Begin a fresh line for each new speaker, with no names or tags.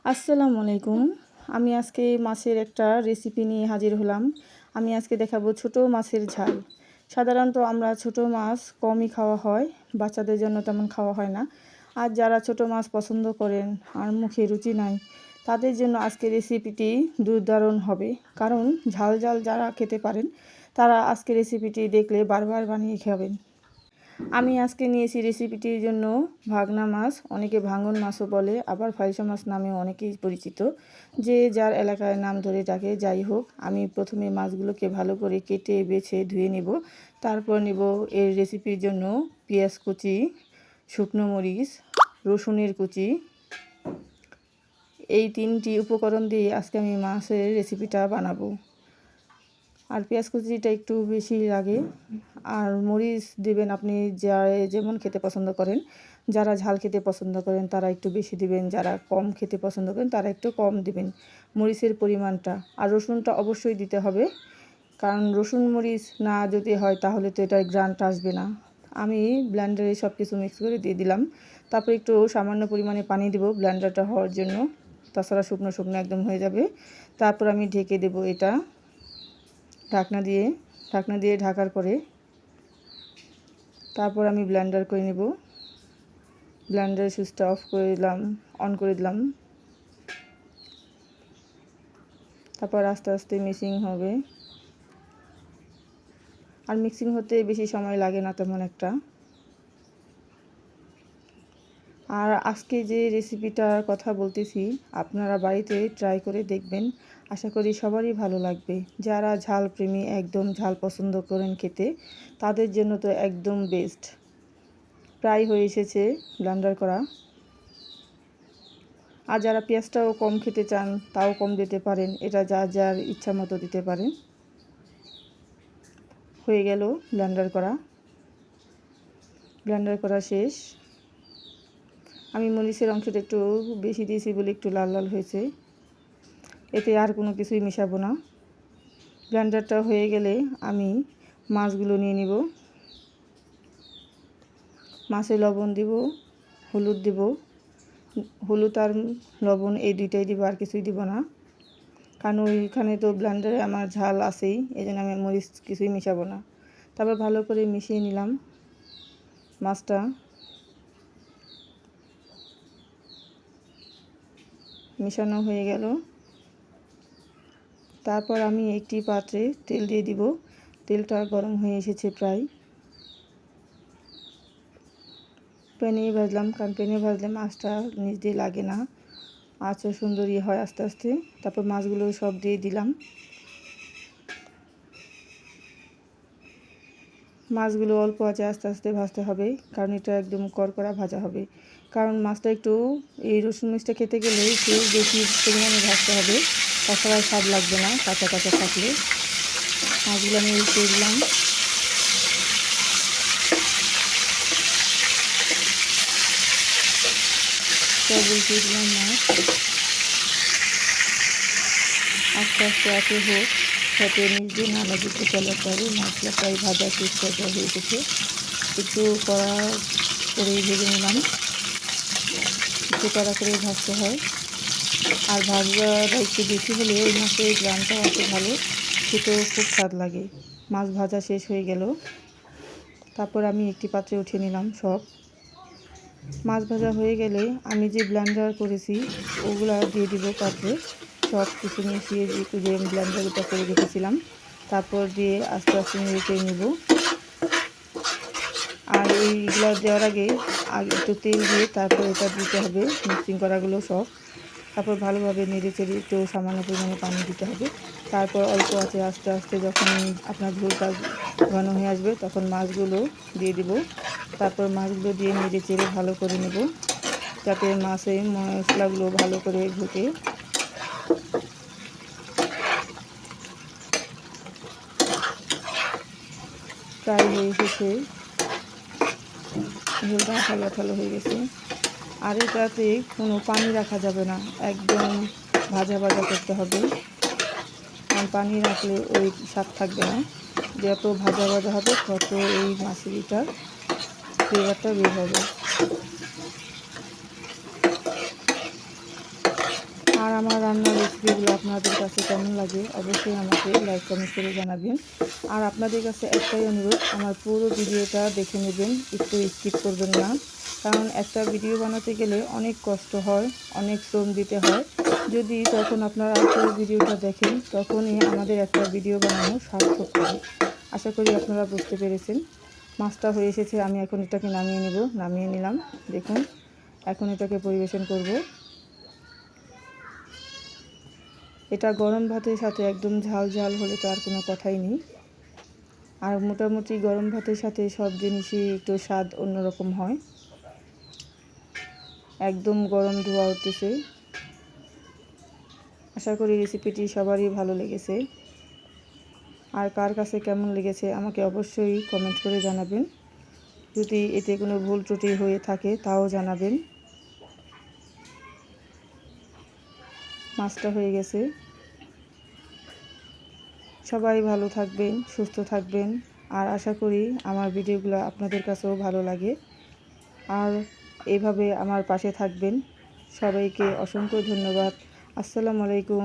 আসসালামু আলাইকুম। আমি আজকে মাছের একটা রেসিপি নিয়ে হাজির হলাম। আমি আজকে দেখাবো ছোট মাছের ঝাল। সাধারণত আমরা ছোট মাছ কমই খাওয়া হয়, বাচ্চাদের জন্য তেমন খাওয়া হয় না। আর যারা ছোট মাছ পছন্দ করেন আর মুখে রুচি নাই, তাদের জন্য আজকে রেসিপিটি দুর্দারুণ হবে। কারণ ঝাল ঝাল যারা খেতে পারেন, তারা আজকে রেসিপিটি দেখলে বারবার বানিয়ে খাবেন। আমি আজকে নিয়েছি রেসিপিটির জন্য ভাগনা মাছ, অনেকে ভাঙন মাছও বলে, আবার ফাইসা মাছ নামেও অনেকেই পরিচিত, যে যার এলাকায় নাম ধরে ডাকে। যাই হোক, আমি প্রথমে মাছগুলোকে ভালো করে কেটে বেছে ধুয়ে নেব। তারপর নেব এর রেসিপির জন্য পেঁয়াজ কুচি, শুকনো মরিচ, রসুনের কুচি। এই 3টি উপকরণ দিয়ে আজকে আমি মাছের রেসিপিটা বানাবো। আর পেঁয়াজ কুচিটা একটু বেশি লাগে, আর মরিচ দিবেন আপনি যেমন খেতে পছন্দ করেন। যারা ঝাল খেতে পছন্দ করেন তারা একটু বেশি দিবেন, যারা কম খেতে পছন্দ করেন তারা একটু কম দিবেন মরিচের পরিমাণটা। আর রসুনটা অবশ্যই দিতে হবে, কারণ রসুন মরিচ না যদি হয় তাহলে তো এটার গ্রানটা আসবে না। আমি ব্লেন্ডারে সব কিছু মিক্স করে দিয়ে দিলাম। তারপর একটু সামান্য পরিমাণে পানি দেব ব্লেন্ডারটা হওয়ার জন্য, তাছাড়া শুকনো শুকনো একদম হয়ে যাবে। তারপর আমি ঢেকে দেব এটা ঢাকনা দিয়ে ঢাকার পরে তারপর আমি ব্লেন্ডার করে নেব। ব্লেন্ডারের সুইচটা অন করে দিলাম। তারপর আস্তে আস্তে মিক্সিং হবে, আর মিক্সিং হতে বেশি সময় লাগে না তেমন একটা। আর আজকে যে রেসিপিটার কথা বলতেছি, আপনারা বাড়িতে ট্রাই করে দেখবেন, আশা করি সবারই ভালো লাগবে। যারা ঝাল প্রেমী, একদম ঝাল পছন্দ করেন খেতে, তাদের জন্য তো একদম বেস্ট। প্রায় হয়ে এসেছে ব্লেন্ডার করা। আর যারা পেঁয়াজটাও কম খেতে চান তাও কম দিতে পারেন, এটা যার যার ইচ্ছা মতো দিতে পারেন। হয়ে গেল ব্লেন্ডার করা শেষ। আমি মরিচের অংশটা একটু বেশি দিয়েছি বলে একটু লাল লাল হয়েছে, এতে আর কোনো কিছুই মেশাবো না। ব্লেন্ডারটা হয়ে গেলে আমি মাছগুলো নিয়ে নিব। মাছে লবণ দিব, হলুদ দিব। হলুদ আর লবণ এই দুইটাই দিব, আর কিছুই দিব না, কারণ ওইখানে তো ব্লেন্ডারে আমার ঝাল আছেই, এই জন্য আমি মরিচ কিছুই মেশাবো না। তারপর ভালো করে মিশিয়ে নিলাম মাছটা। মেশানো হয়ে গেল। তারপর আমি একটি পাত্রে তেল দিয়ে দিব। তেলটা গরম হয়ে এসেছে প্রায়। প্যানে ভাজলাম, কারণ প্যানে ভাজলে মাছটা নিচ দিয়ে লাগে না, আঁচও সুন্দরই হয় আস্তে আস্তে। তারপর মাছগুলো সব দিয়ে দিলাম। মাছগুলো অল্প আঁচে আস্তে আস্তে ভাজতে হবে, কারণ এটা একদম কড়কড়া ভাজা হবে। কারণ মাছটা একটু এই রসুন মরিচটা খেতে গেলে একটু বেশি পরিমাণে ভাজতে হবে, তাছাড়া স্বাদ লাগবে না কাঁচা কাঁচা থাকলে। মাছগুলো আমি উল্টে দিলাম। সব উল্টে দিলাম মাছ। আস্তে আস্তে আঁচে হোক, যাতে নিচ দিয়ে নানা দিকে চালাতে হবে। মাছটা প্রায় ভাজা শেষ পর্যায়ে হয়ে গেছে। একটু কড়া করেই ভেজে নিলাম, একটু কড়া করে ভাজতে হয়। আর ভাজাটা একটু বেশি হলে ওই মাছের গ্রানটাও আসে ভালো, খেতেও খুব স্বাদ লাগে। মাছ ভাজা শেষ হয়ে গেল। তারপর আমি একটি পাত্রে উঠিয়ে নিলাম সব। মাছ ভাজা হয়ে গেলে আমি যে ব্লেন্ডার করেছি ওগুলা দিয়ে দিব পাত্রে। সব কিছু মিশিয়ে যে ব্লেন্ডারটা করে রেখেছিলাম, তারপর দিয়ে আস্তে আস্তে নেড়ে নেব। আর এইগুলো দেওয়ার আগে একটু তেল দিয়ে তারপর এটা দিতে হবে, মিক্সিং করাগুলো সব। তারপর ভালোভাবে নেড়ে চেড়ে একটু সামান্য পরিমাণে পানি দিতে হবে। তারপর অল্প আছে আস্তে আস্তে যখন আপনার ঝোলটা ঘন হয়ে আসবে তখন মাছগুলো দিয়ে দিব। তারপর মাছগুলো দিয়ে নেড়ে চেড়ে ভালো করে নেব, যাতে মাছে মশলাগুলো ভালো করে ঢুকে। প্রায় হয়ে এসেছে, ঝোলটা আঠালো আঠালো হয়ে গেছে। আর এটাতে কোনো পানি রাখা যাবে না, একদম ভাজা ভাজা করতে হবে, কারণ পানি রাখলে ওই স্বাদ থাকবে না। যত ভাজা ভাজা হবে তত এই মাছেরটার ফ্লেভারটা বের হবে। আর আমার রান্নার রেসিপিগুলো আপনাদের কাছে কেমন লাগে অবশ্যই আমাকে লাইক কমেন্ট করে জানাবেন। আর আপনাদের কাছে একটাই অনুরোধ, আমার পুরো ভিডিওটা দেখে নেবেন, একটু স্কিপ করবেন না। কারণ একটা ভিডিও বানাতে গেলে অনেক কষ্ট হয়, অনেক শ্রম দিতে হয়। যদি তখন আপনারা পুরো ভিডিওটা দেখেন তখনই আমাদের একটা ভিডিও বানানো সার্থক হবে। আশা করি আপনারা বুঝতে পেরেছেন। মাছটা হয়ে এসেছে, আমি এখন এটাকে নামিয়ে নিলাম। দেখুন, এখন এটাকে পরিবেশন করব। এটা গরম ভাতের সাথে একদম ঝাল ঝাল হলে তো আর কোনো কথাই নেই। আর মোটামুটি গরম ভাতের সাথে সব জিনিসই একটু স্বাদ অন্যরকম হয়। একদম গরম ধোয়া উঠতেছে। আশা করি রেসিপিটি সবারই ভালো লেগেছে। আর কার কাছে কেমন লেগেছে আমাকে অবশ্যই কমেন্ট করে জানাবেন। যদি এতে কোনো ভুল ত্রুটি হয়ে থাকে তাও জানাবেন। মাছটা হয়ে গেছে। সবাই ভালো থাকবেন, সুস্থ থাকবেন। আর আশা করি আমার ভিডিওগুলো আপনাদের কাছেও ভালো লাগে। আর এইভাবে আমার পাশে থাকবেন। সবাইকে অসংখ্য ধন্যবাদ। আসসালামু আলাইকুম।